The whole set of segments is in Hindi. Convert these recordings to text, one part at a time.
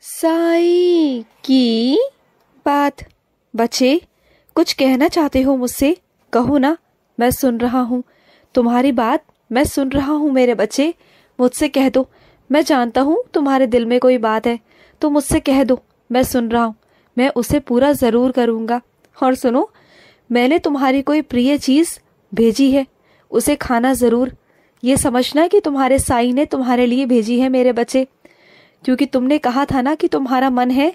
साई की बात। बच्चे, कुछ कहना चाहते हो मुझसे? कहो ना, मैं सुन रहा हूँ। तुम्हारी बात मैं सुन रहा हूँ मेरे बच्चे, मुझसे कह दो। मैं जानता हूँ तुम्हारे दिल में कोई बात है, तो मुझसे कह दो, मैं सुन रहा हूँ। मैं उसे पूरा ज़रूर करूँगा। और सुनो, मैंने तुम्हारी कोई प्रिय चीज़ भेजी है, उसे खाना ज़रूर। ये समझना कि तुम्हारे साई ने तुम्हारे लिए भेजी है मेरे बच्चे, क्योंकि तुमने कहा था ना कि तुम्हारा मन है,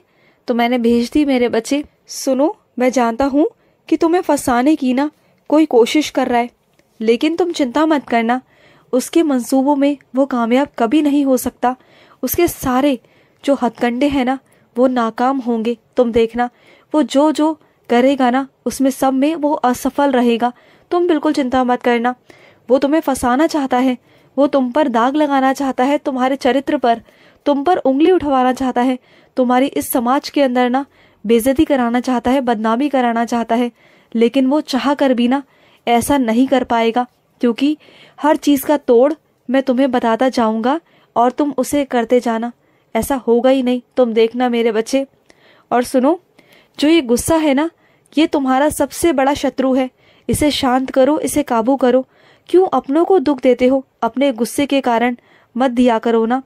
तो मैंने भेज दी मेरे बच्चे। सुनो, मैं जानता हूँ कि तुम्हें फंसाने की ना कोई कोशिश कर रहा है, लेकिन तुम चिंता मत करना, उसके मंसूबों में वो कामयाब कभी नहीं हो सकता। उसके सारे जो हथकंडे हैं ना, वो नाकाम होंगे। तुम देखना, वो जो जो करेगा ना, उसमें सब में वो असफल रहेगा। तुम बिल्कुल चिंता मत करना। वो तुम्हें फंसाना चाहता है, वो तुम पर दाग लगाना चाहता है, तुम्हारे चरित्र पर, तुम पर उंगली उठवाना चाहता है, तुम्हारी इस समाज के अंदर ना बेइज्जती कराना चाहता है, बदनामी कराना चाहता है। लेकिन वो चाह कर भी ना ऐसा नहीं कर पाएगा, क्योंकि हर चीज़ का तोड़ मैं तुम्हें बताता जाऊंगा और तुम उसे करते जाना। ऐसा होगा ही नहीं, तुम देखना मेरे बच्चे। और सुनो, जो ये गुस्सा है ना, ये तुम्हारा सबसे बड़ा शत्रु है। इसे शांत करो, इसे काबू करो। क्यों अपनों को दुख देते हो? अपने गुस्से के कारण मत दिया करो ना।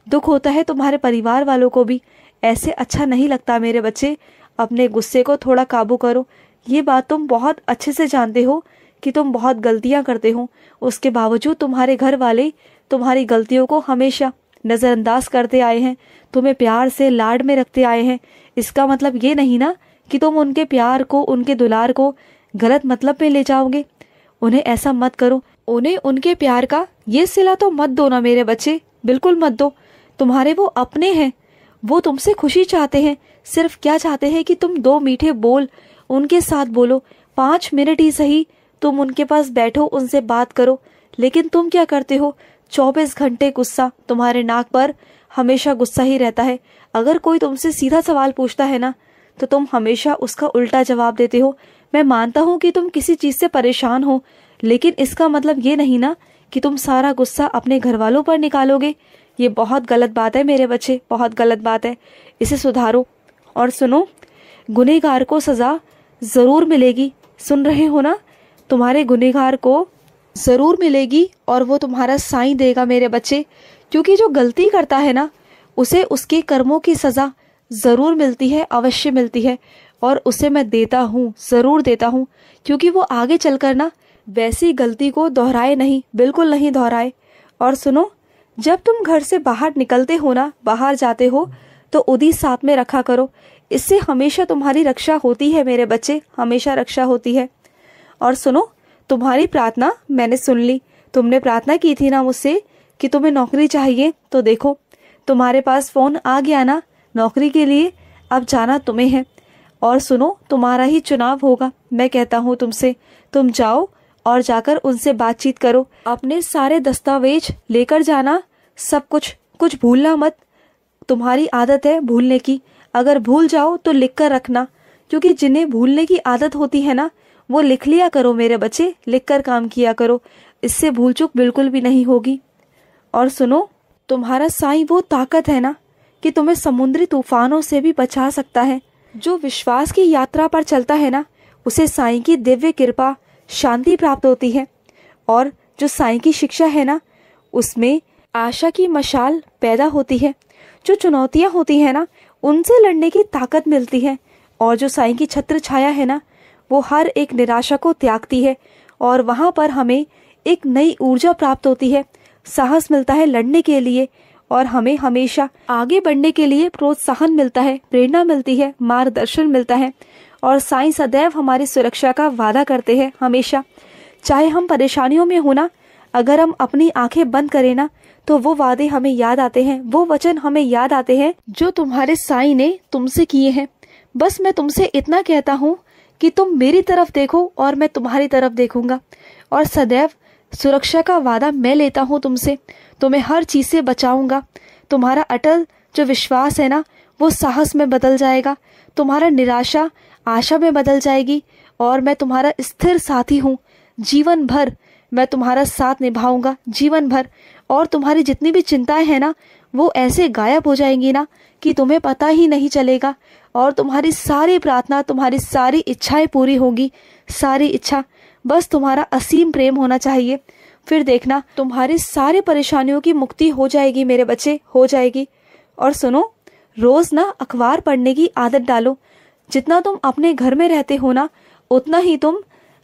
दुख होता है तुम्हारे परिवार वालों को भी, ऐसे अच्छा नहीं लगता मेरे बच्चे। अपने गुस्से को थोड़ा काबू करो। ये बात तुम बहुत अच्छे से जानते हो कि तुम बहुत गलतियां करते हो, उसके बावजूद तुम्हारे घर वाले तुम्हारी गलतियों को हमेशा नज़रअंदाज करते आए हैं, तुम्हें प्यार से लाड में रखते आए हैं। इसका मतलब ये नहीं ना कि तुम उनके प्यार को, उनके दुलार को गलत मतलब में ले जाओगे। उन्हें ऐसा मत करो। उन्हें उनके प्यार का ये सिला तो मत दो ना मेरे बच्चे, बिल्कुल मत दो। तुम्हारे वो अपने हैं, वो तुमसे खुशी चाहते हैं। सिर्फ क्या चाहते हैं कि तुम दो मीठे बोल उनके साथ बोलो, 5 मिनट ही सही तुम उनके पास बैठो, उनसे बात करो। लेकिन तुम क्या करते हो? 24 घंटे गुस्सा, तुम्हारे नाक पर हमेशा गुस्सा ही रहता है। अगर कोई तुमसे सीधा सवाल पूछता है ना, तो तुम हमेशा उसका उल्टा जवाब देते हो। मैं मानता हूँ कि तुम किसी चीज़ से परेशान हो, लेकिन इसका मतलब ये नहीं ना कि तुम सारा गुस्सा अपने घर वालों पर निकालोगे। ये बहुत गलत बात है मेरे बच्चे, बहुत गलत बात है। इसे सुधारो। और सुनो, गुनहगार को सज़ा ज़रूर मिलेगी। सुन रहे हो ना? तुम्हारे गुनहगार को ज़रूर मिलेगी, और वो तुम्हारा साईं देगा मेरे बच्चे। क्योंकि जो गलती करता है ना, उसे उसके कर्मों की सज़ा ज़रूर मिलती है, अवश्य मिलती है। और उसे मैं देता हूँ, ज़रूर देता हूँ, क्योंकि वो आगे चलकर ना वैसी गलती को दोहराए नहीं, बिल्कुल नहीं दोहराए। और सुनो, जब तुम घर से बाहर निकलते हो ना, बाहर जाते हो, तो उदी साथ में रखा करो। इससे हमेशा तुम्हारी रक्षा होती है मेरे बच्चे, हमेशा रक्षा होती है। और सुनो, तुम्हारी प्रार्थना मैंने सुन ली। तुमने प्रार्थना की थी ना मुझसे कि तुम्हें नौकरी चाहिए, तो देखो तुम्हारे पास फ़ोन आ गया ना नौकरी के लिए। अब जाना तुम्हें है। और सुनो, तुम्हारा ही चुनाव होगा। मैं कहता हूँ तुमसे, तुम जाओ और जाकर उनसे बातचीत करो। अपने सारे दस्तावेज लेकर जाना, सब कुछ भूलना मत। तुम्हारी आदत है भूलने की, अगर भूल जाओ तो लिख कर रखना, क्योंकि जिन्हें भूलने की आदत होती है ना, वो लिख लिया करो मेरे बच्चे, लिख कर काम किया करो। इससे भूल चूक बिल्कुल भी नहीं होगी। और सुनो, तुम्हारा साईं वो ताकत है ना कि तुम्हें समुद्री तूफानों से भी बचा सकता है। जो विश्वास की यात्रा पर चलता है ना, उसे साईं की दिव्य कृपा, शांति प्राप्त होती है। और जो साईं की शिक्षा है ना, उसमें आशा की मशाल पैदा होती है। जो चुनौतियाँ होती है ना, उनसे लड़ने की ताकत मिलती है। और जो साईं की छत्र छाया है ना, वो हर एक निराशा को त्यागती है, और वहाँ पर हमें एक नई ऊर्जा प्राप्त होती है, साहस मिलता है लड़ने के लिए, और हमें हमेशा आगे बढ़ने के लिए प्रोत्साहन मिलता है, प्रेरणा मिलती है, मार्गदर्शन मिलता है। और साईं सदैव हमारी सुरक्षा का वादा करते हैं हमेशा। चाहे हम परेशानियों में हो ना, अगर हम अपनी आंखें बंद करें ना, तो वो वादे हमें याद आते हैं, वो वचन हमें याद आते हैं जो तुम्हारे साईं ने तुमसे किए हैं। बस मैं तुमसे इतना कहता हूँ कि तुम मेरी तरफ देखो और मैं तुम्हारी तरफ देखूंगा, और सदैव सुरक्षा का वादा मैं लेता हूँ तुमसे। तुम्हें हर चीज़ से बचाऊंगा। तुम्हारा अटल जो विश्वास है ना, वो साहस में बदल जाएगा। तुम्हारा निराशा आशा में बदल जाएगी। और मैं तुम्हारा स्थिर साथी हूँ। जीवन भर मैं तुम्हारा साथ निभाऊंगा, जीवन भर। और तुम्हारी जितनी भी चिंताएं हैं ना, वो ऐसे गायब हो जाएंगी ना कि तुम्हें पता ही नहीं चलेगा, और तुम्हारी सारी प्रार्थना, तुम्हारी सारी इच्छाएं पूरी होंगी। सारी इच्छा, बस तुम्हारा असीम प्रेम होना चाहिए। फिर देखना तुम्हारी सारी परेशानियों की मुक्ति हो जाएगी मेरे बच्चे, हो जाएगी। और सुनो, रोज ना अखबार पढ़ने की आदत डालो। जितना तुम अपने घर में रहते हो ना, उतना ही तुम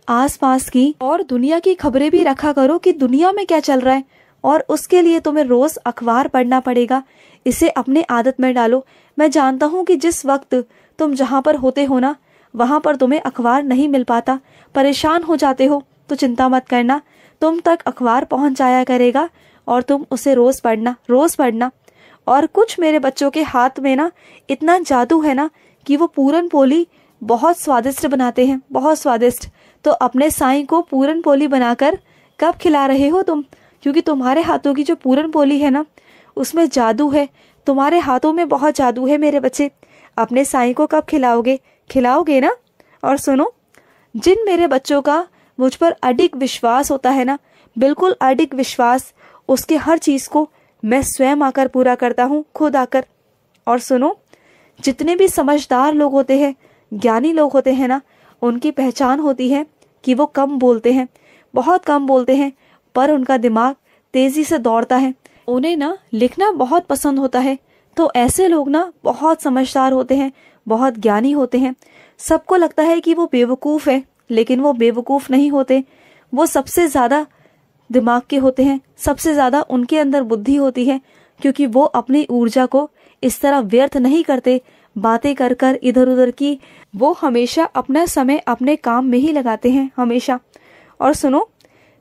आसपास की और दुनिया की खबरें भी रखा करो कि दुनिया में क्या चल रहा है, और उसके लिए तुम्हें रोज अखबार पढ़ना पड़ेगा। इसे अपने आदत में डालो। मैं जानता हूँ कि जिस वक्त तुम जहाँ पर होते हो ना, वहाँ पर तुम्हें अखबार नहीं मिल पाता, परेशान हो जाते हो, तो चिंता मत करना, तुम तक अखबार पहुँच जाया करेगा और तुम उसे रोज पढ़ना, रोज पढ़ना। और कुछ मेरे बच्चों के हाथ में ना इतना जादू है ना कि वो पूरन पोली बहुत स्वादिष्ट बनाते हैं, बहुत स्वादिष्ट। तो अपने साईं को पूरन पोली बनाकर कब खिला रहे हो तुम? क्योंकि तुम्हारे हाथों की जो पूरन पोली है ना, उसमें जादू है, तुम्हारे हाथों में बहुत जादू है मेरे बच्चे। अपने साईं को कब खिलाओगे? खिलाओगे ना? और सुनो, जिन मेरे बच्चों का मुझ पर अडिग विश्वास होता है ना, बिल्कुल अडिग विश्वास, उसके हर चीज को मैं स्वयं आकर पूरा करता हूँ, खुद आकर। और सुनो, जितने भी समझदार लोग होते हैं, ज्ञानी लोग होते हैं ना, उनकी पहचान होती है कि वो कम बोलते हैं, बहुत कम बोलते हैं, पर उनका दिमाग तेजी से दौड़ता है। उन्हें ना लिखना बहुत पसंद होता है। तो ऐसे लोग ना बहुत समझदार होते हैं, बहुत ज्ञानी होते हैं। सबको लगता है कि वो बेवकूफ़ है, लेकिन वो बेवकूफ़ नहीं होते। वो सबसे ज़्यादा दिमाग के होते हैं, सबसे ज़्यादा उनके अंदर बुद्धि होती है, क्योंकि वो अपनी ऊर्जा को इस तरह व्यर्थ नहीं करते बातें कर कर इधर उधर की। वो हमेशा अपना समय अपने काम में ही लगाते हैं, हमेशा। और सुनो,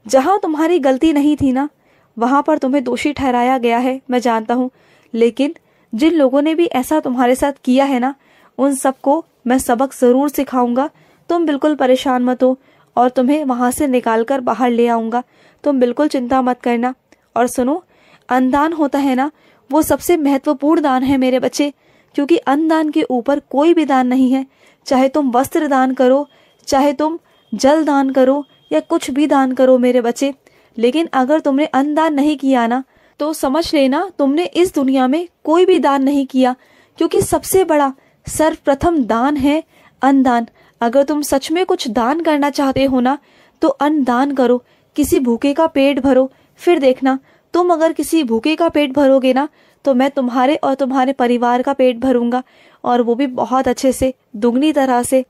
जहाँ तुम्हारी गलती नहीं थी ना, वहाँ पर तुम्हें दोषी ठहराया गया है, मैं जानता हूँ। लेकिन जिन लोगों ने भी ऐसा तुम्हारे साथ किया है ना, उन सबको मैं सबक ज़रूर सिखाऊंगा। तुम बिल्कुल परेशान मत हो, और तुम्हें वहाँ से निकाल कर बाहर ले आऊँगा। तुम बिल्कुल चिंता मत करना। और सुनो, अन्नदान होता है ना, वो सबसे महत्वपूर्ण दान है मेरे बच्चे, क्योंकि अन्नदान के ऊपर कोई भी दान नहीं है। चाहे तुम वस्त्र दान करो, चाहे तुम जल दान करो, या कुछ भी दान करो मेरे बच्चे, लेकिन अगर तुमने अन्नदान नहीं किया ना, तो समझ लेना तुमने इस दुनिया में कोई भी दान नहीं किया। क्योंकि सबसे बड़ा सर्वप्रथम दान है अन्नदान। अगर तुम सच में कुछ दान करना चाहते हो ना, तो अन्न दान करो, किसी भूखे का पेट भरो। फिर देखना, तुम अगर किसी भूखे का पेट भरोगे ना, तो मैं तुम्हारे और तुम्हारे परिवार का पेट भरूंगा, और वो भी बहुत अच्छे से, दुगनी तरह से।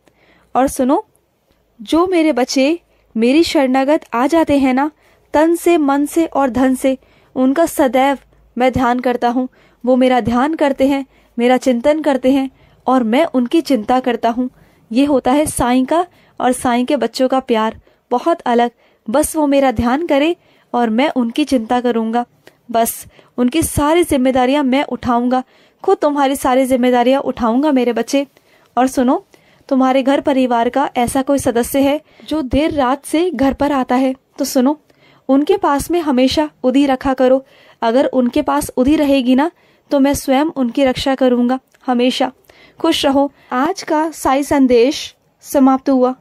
और सुनो, जो मेरे बच्चे मेरी शरणागत आ जाते हैं ना, तन से, मन से और धन से, उनका सदैव मैं ध्यान करता हूँ। वो मेरा ध्यान करते हैं, मेरा चिंतन करते हैं, और मैं उनकी चिंता करता हूँ। ये होता है साईं का और साईं के बच्चों का प्यार, बहुत अलग। बस वो मेरा ध्यान करे और मैं उनकी चिंता करूँगा। बस उनकी सारी जिम्मेदारियाँ मैं उठाऊँगा, खुद तुम्हारी सारी जिम्मेदारियाँ उठाऊँगा मेरे बच्चे। और सुनो, तुम्हारे घर परिवार का ऐसा कोई सदस्य है जो देर रात से घर पर आता है, तो सुनो, उनके पास में हमेशा उदी रखा करो। अगर उनके पास उदी रहेगी ना, तो मैं स्वयं उनकी रक्षा करूँगा हमेशा। खुश रहो। आज का साई संदेश समाप्त हुआ।